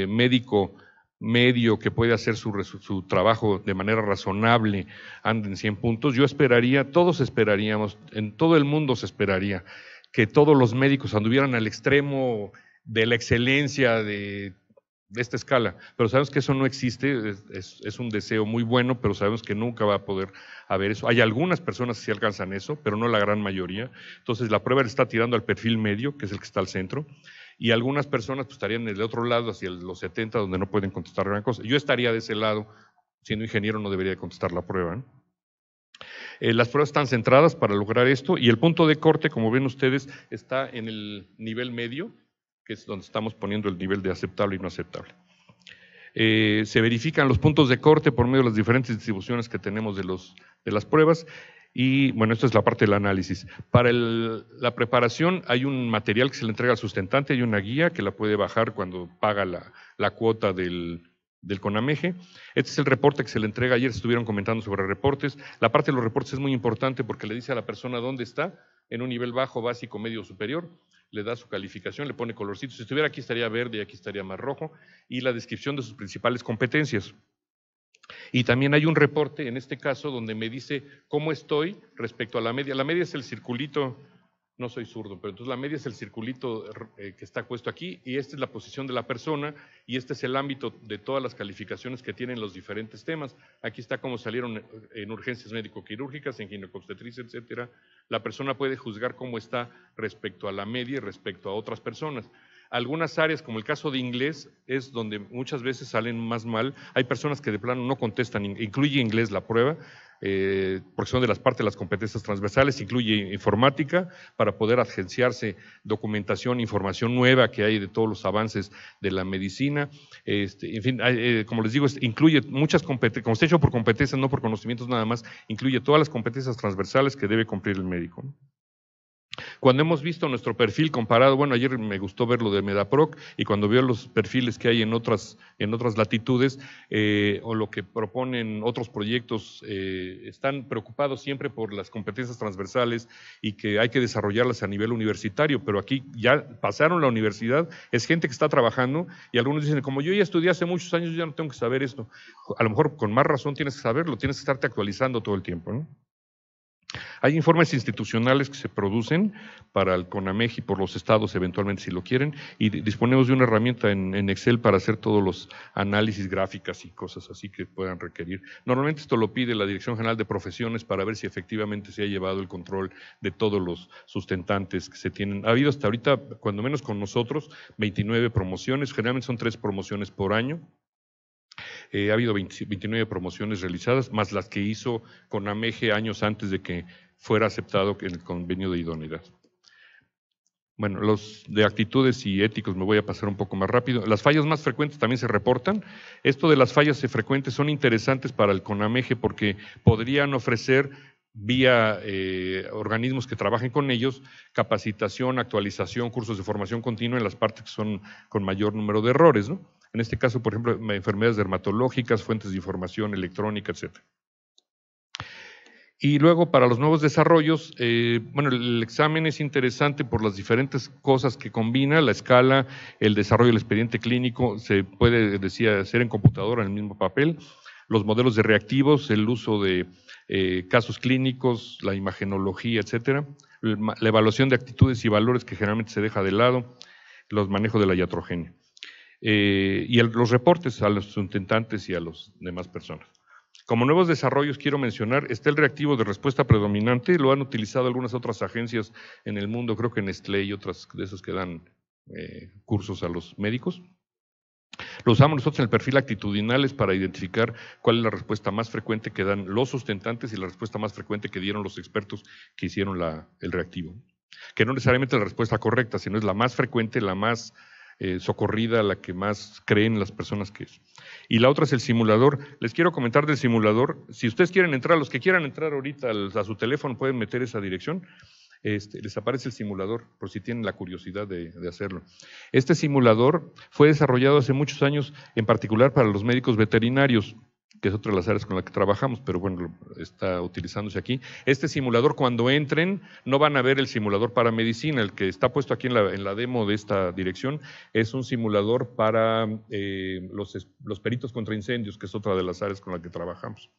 médico medio que puede hacer su trabajo de manera razonable ande en 100 puntos. Yo esperaría, todos esperaríamos, en todo el mundo se esperaría que todos los médicos anduvieran al extremo de la excelencia de esta escala, pero sabemos que eso no existe, es un deseo muy bueno, pero sabemos que nunca va a poder haber eso. Hay algunas personas que sí alcanzan eso, pero no la gran mayoría. Entonces la prueba le está tirando al perfil medio, que es el que está al centro, y algunas personas pues, estarían en el otro lado, hacia los 70, donde no pueden contestar gran cosa. Yo estaría de ese lado, siendo ingeniero no debería contestar la prueba, ¿no? Las pruebas están centradas para lograr esto, y el punto de corte, como ven ustedes, está en el nivel medio, que es donde estamos poniendo el nivel de aceptable y no aceptable. Se verifican los puntos de corte por medio de las diferentes distribuciones que tenemos de las pruebas, y bueno, esto es la parte del análisis. Para la preparación hay un material que se le entrega al sustentante, hay una guía que la puede bajar cuando paga la cuota del CONAMEGE. Este es el reporte que se le entrega. Ayer estuvieron comentando sobre reportes. La parte de los reportes es muy importante porque le dice a la persona dónde está, en un nivel bajo, básico, medio, superior, le da su calificación, le pone colorcitos. Si estuviera aquí estaría verde y aquí estaría más rojo, y la descripción de sus principales competencias. Y también hay un reporte, en este caso, donde me dice cómo estoy respecto a la media. La media es el circulito, no soy zurdo, pero entonces la media es el circulito que está puesto aquí, y esta es la posición de la persona, y este es el ámbito de todas las calificaciones que tienen los diferentes temas. Aquí está cómo salieron en urgencias médico-quirúrgicas, en ginecobstetricia, etcétera. La persona puede juzgar cómo está respecto a la media y respecto a otras personas. Algunas áreas, como el caso de inglés, es donde muchas veces salen más mal. Hay personas que de plano no contestan, incluye inglés la prueba, porque son de las partes de las competencias transversales, incluye informática, para poder agenciarse documentación, información nueva que hay de todos los avances de la medicina. En fin, como les digo, incluye muchas competencias, como está hecho por competencias, no por conocimientos nada más, incluye todas las competencias transversales que debe cumplir el médico. Cuando hemos visto nuestro perfil comparado, bueno, ayer me gustó ver lo de Medaproc, y cuando veo los perfiles que hay en otras latitudes, o lo que proponen otros proyectos, están preocupados siempre por las competencias transversales y que hay que desarrollarlas a nivel universitario, pero aquí ya pasaron la universidad, es gente que está trabajando, y algunos dicen, como yo ya estudié hace muchos años, yo ya no tengo que saber esto. A lo mejor con más razón tienes que saberlo, tienes que estarte actualizando todo el tiempo, ¿no? Hay informes institucionales que se producen para el CONAMEGE y por los estados eventualmente si lo quieren, y disponemos de una herramienta en Excel para hacer todos los análisis, gráficas y cosas así que puedan requerir. Normalmente esto lo pide la Dirección General de Profesiones para ver si efectivamente se ha llevado el control de todos los sustentantes que se tienen. Ha habido hasta ahorita, cuando menos con nosotros, 29 promociones, generalmente son 3 promociones por año. Ha habido 29 promociones realizadas, más las que hizo CONAMEGE años antes de que fuera aceptado el convenio de idoneidad. Bueno, los de actitudes y éticos me voy a pasar un poco más rápido. Las fallas más frecuentes también se reportan. Esto de las fallas frecuentes son interesantes para el CONAMEGE porque podrían ofrecer vía organismos que trabajen con ellos, capacitación, actualización, cursos de formación continua en las partes que son con mayor número de errores, ¿no? En este caso, por ejemplo, enfermedades dermatológicas, fuentes de información electrónica, etc. Y luego, para los nuevos desarrollos, bueno, el examen es interesante por las diferentes cosas que combina, la escala, el desarrollo del expediente clínico, se puede, decía, hacer en computadora en el mismo papel, los modelos de reactivos, el uso de casos clínicos, la imagenología, etcétera, la evaluación de actitudes y valores que generalmente se deja de lado, los manejos de la iatrogenia. Y los reportes a los sustentantes y a las demás personas. Como nuevos desarrollos quiero mencionar, está el reactivo de respuesta predominante, lo han utilizado algunas otras agencias en el mundo, creo que Nestlé y otras de esos que dan cursos a los médicos. Lo usamos nosotros en el perfil actitudinales para identificar cuál es la respuesta más frecuente que dan los sustentantes y la respuesta más frecuente que dieron los expertos que hicieron el reactivo. Que no necesariamente es la respuesta correcta, sino es la más frecuente, la más socorrida, la que más creen las personas que es. Y la otra es el simulador. Les quiero comentar del simulador. Si ustedes quieren entrar, los que quieran entrar ahorita a su teléfono pueden meter esa dirección. Les aparece el simulador, por si tienen la curiosidad de hacerlo. Este simulador fue desarrollado hace muchos años, en particular para los médicos veterinarios. que es otra de las áreas con las que trabajamos, pero bueno, está utilizándose aquí. Este simulador, cuando entren, no van a ver el simulador para medicina, el que está puesto aquí en la demo de esta dirección, es un simulador para los peritos contra incendios, que es otra de las áreas con las que trabajamos.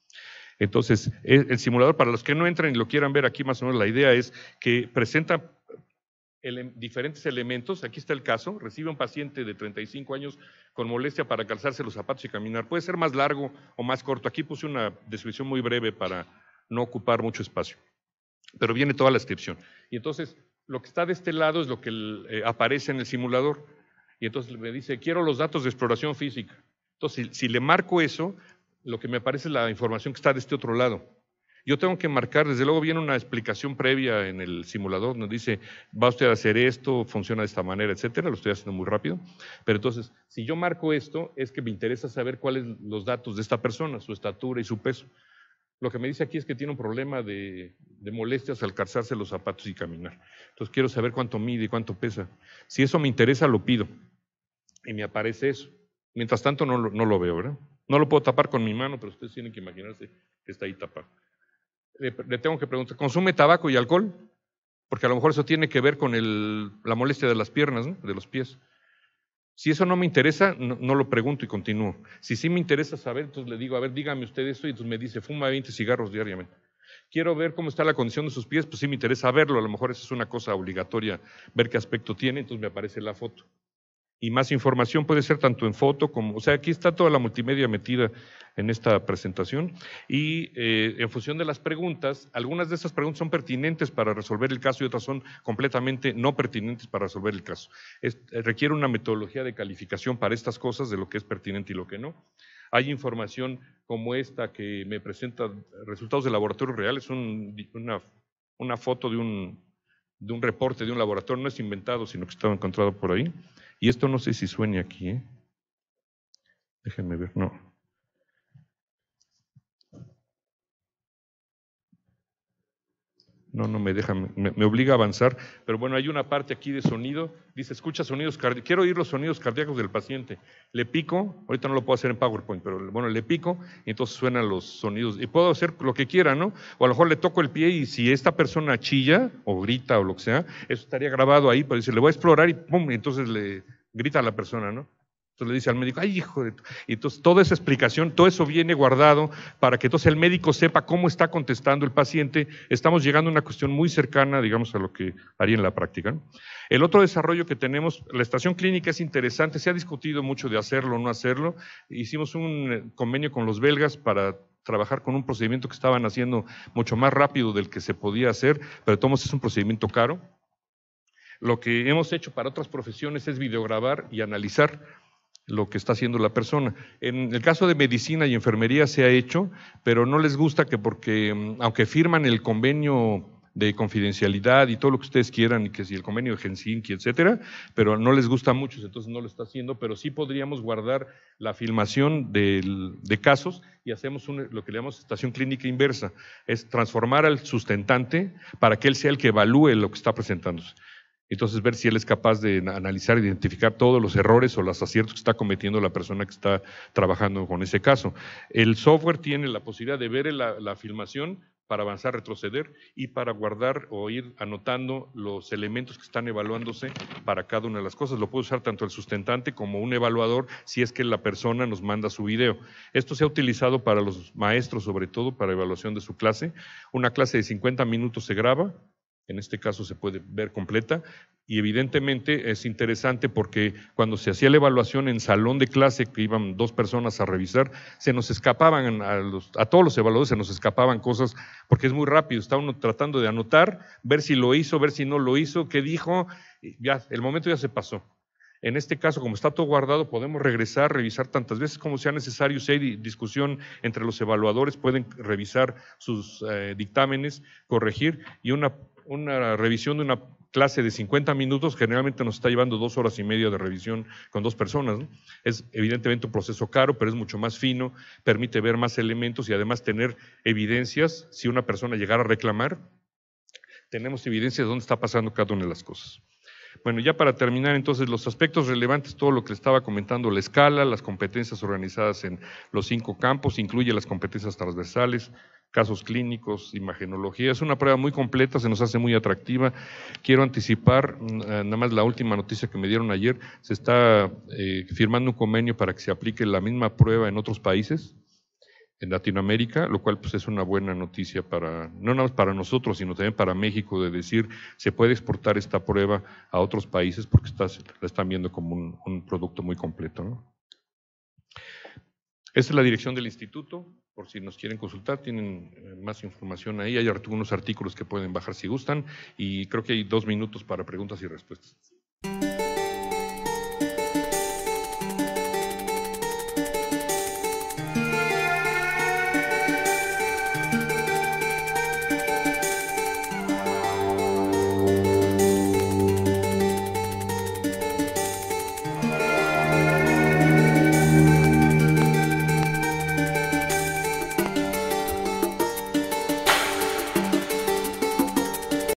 Entonces, el simulador, para los que no entran y lo quieran ver aquí, más o menos la idea es que presenta diferentes elementos. Aquí está el caso: recibe un paciente de 35 años con molestia para calzarse los zapatos y caminar. Puede ser más largo o más corto. Aquí puse una descripción muy breve para no ocupar mucho espacio, pero viene toda la descripción. Y entonces, lo que está de este lado es lo que aparece en el simulador. Y entonces me dice, quiero los datos de exploración física. Entonces, si le marco eso, lo que me aparece es la información que está de este otro lado. Yo tengo que marcar, desde luego viene una explicación previa en el simulador, nos dice, va usted a hacer esto, funciona de esta manera, etcétera. Lo estoy haciendo muy rápido. Pero entonces, si yo marco esto, es que me interesa saber cuáles son los datos de esta persona, su estatura y su peso. Lo que me dice aquí es que tiene un problema de molestias al calzarse los zapatos y caminar. Entonces quiero saber cuánto mide y cuánto pesa. Si eso me interesa, lo pido. Y me aparece eso. Mientras tanto, no lo veo, ¿verdad? No lo puedo tapar con mi mano, pero ustedes tienen que imaginarse que está ahí tapado. Le tengo que preguntar, ¿consume tabaco y alcohol? Porque a lo mejor eso tiene que ver con la molestia de las piernas, ¿no? De los pies. Si eso no me interesa, no lo pregunto y continúo. Si sí me interesa saber, entonces le digo, a ver, dígame usted esto, y entonces me dice, fuma 20 cigarros diariamente. Quiero ver cómo está la condición de sus pies, pues sí me interesa verlo, a lo mejor eso es una cosa obligatoria, ver qué aspecto tiene, entonces me aparece la foto. Y más información puede ser tanto en foto como, o sea, aquí está toda la multimedia metida en esta presentación. Y en función de las preguntas, algunas de estas preguntas son pertinentes para resolver el caso y otras son completamente no pertinentes para resolver el caso. Requiere una metodología de calificación para estas cosas, de lo que es pertinente y lo que no. Hay información como esta que me presenta resultados de laboratorio real, es una foto de un reporte de un laboratorio, no es inventado, sino que estaba encontrado por ahí. Y esto no sé si suene aquí, ¿eh? Déjenme ver, no. No me deja, me obliga a avanzar, pero bueno, hay una parte aquí de sonido, dice, escucha sonidos cardíacos, quiero oír los sonidos cardíacos del paciente. Le pico, ahorita no lo puedo hacer en PowerPoint, pero bueno, le pico y entonces suenan los sonidos. Y puedo hacer lo que quiera, ¿no? O a lo mejor le toco el pie y si esta persona chilla o grita o lo que sea, eso estaría grabado ahí para decir, le voy a explorar y pum, y entonces le grita a la persona, ¿no? Entonces le dice al médico, ay, hijo de... Y entonces toda esa explicación, todo eso viene guardado para que entonces el médico sepa cómo está contestando el paciente. Estamos llegando a una cuestión muy cercana, digamos, a lo que haría en la práctica, ¿no? El otro desarrollo que tenemos, la estación clínica es interesante, se ha discutido mucho de hacerlo o no hacerlo. Hicimos un convenio con los belgas para trabajar con un procedimiento que estaban haciendo mucho más rápido del que se podía hacer, pero de todos modos es un procedimiento caro. Lo que hemos hecho para otras profesiones es videograbar y analizar lo que está haciendo la persona. En el caso de medicina y enfermería se ha hecho, pero no les gusta porque, aunque firman el convenio de confidencialidad y todo lo que ustedes quieran, y que si el convenio de Helsinki, etcétera, pero no les gusta mucho, entonces no lo está haciendo, pero sí podríamos guardar la filmación de casos y hacemos lo que le llamamos estación clínica inversa, es transformar al sustentante para que él sea el que evalúe lo que está presentándose. Entonces ver si él es capaz de analizar, identificar todos los errores o los aciertos que está cometiendo la persona que está trabajando con ese caso. El software tiene la posibilidad de ver la filmación para avanzar, retroceder y para guardar o ir anotando los elementos que están evaluándose para cada una de las cosas. Lo puede usar tanto el sustentante como un evaluador si es que la persona nos manda su video. Esto se ha utilizado para los maestros, sobre todo para evaluación de su clase. Una clase de 50 minutos se graba. En este caso se puede ver completa y evidentemente es interesante porque cuando se hacía la evaluación en salón de clase, que iban 2 personas a revisar, se nos escapaban, a todos los evaluadores se nos escapaban cosas porque es muy rápido, está uno tratando de anotar, ver si lo hizo, ver si no lo hizo, qué dijo, y ya, el momento ya se pasó. En este caso, como está todo guardado, podemos regresar, revisar tantas veces como sea necesario. Si hay discusión entre los evaluadores, pueden revisar sus dictámenes, corregir, y una revisión de una clase de 50 minutos generalmente nos está llevando 2 horas y media de revisión con 2 personas, ¿no? Es evidentemente un proceso caro, pero es mucho más fino, permite ver más elementos y además tener evidencias. Si una persona llegara a reclamar, tenemos evidencias de dónde está pasando cada una de las cosas. Bueno, ya para terminar, entonces, los aspectos relevantes, todo lo que le estaba comentando, la escala, las competencias organizadas en los 5 campos, incluye las competencias transversales, casos clínicos, imagenología. Es una prueba muy completa, se nos hace muy atractiva. Quiero anticipar, nada más la última noticia que me dieron ayer, se está firmando un convenio para que se aplique la misma prueba en otros países, en Latinoamérica, lo cual pues es una buena noticia para, no nada más para nosotros, sino también para México, de decir, se puede exportar esta prueba a otros países porque la están viendo como un producto muy completo, ¿no? Esta es la dirección del instituto, por si nos quieren consultar, tienen más información ahí, hay algunos artículos que pueden bajar si gustan, y creo que hay 2 minutos para preguntas y respuestas.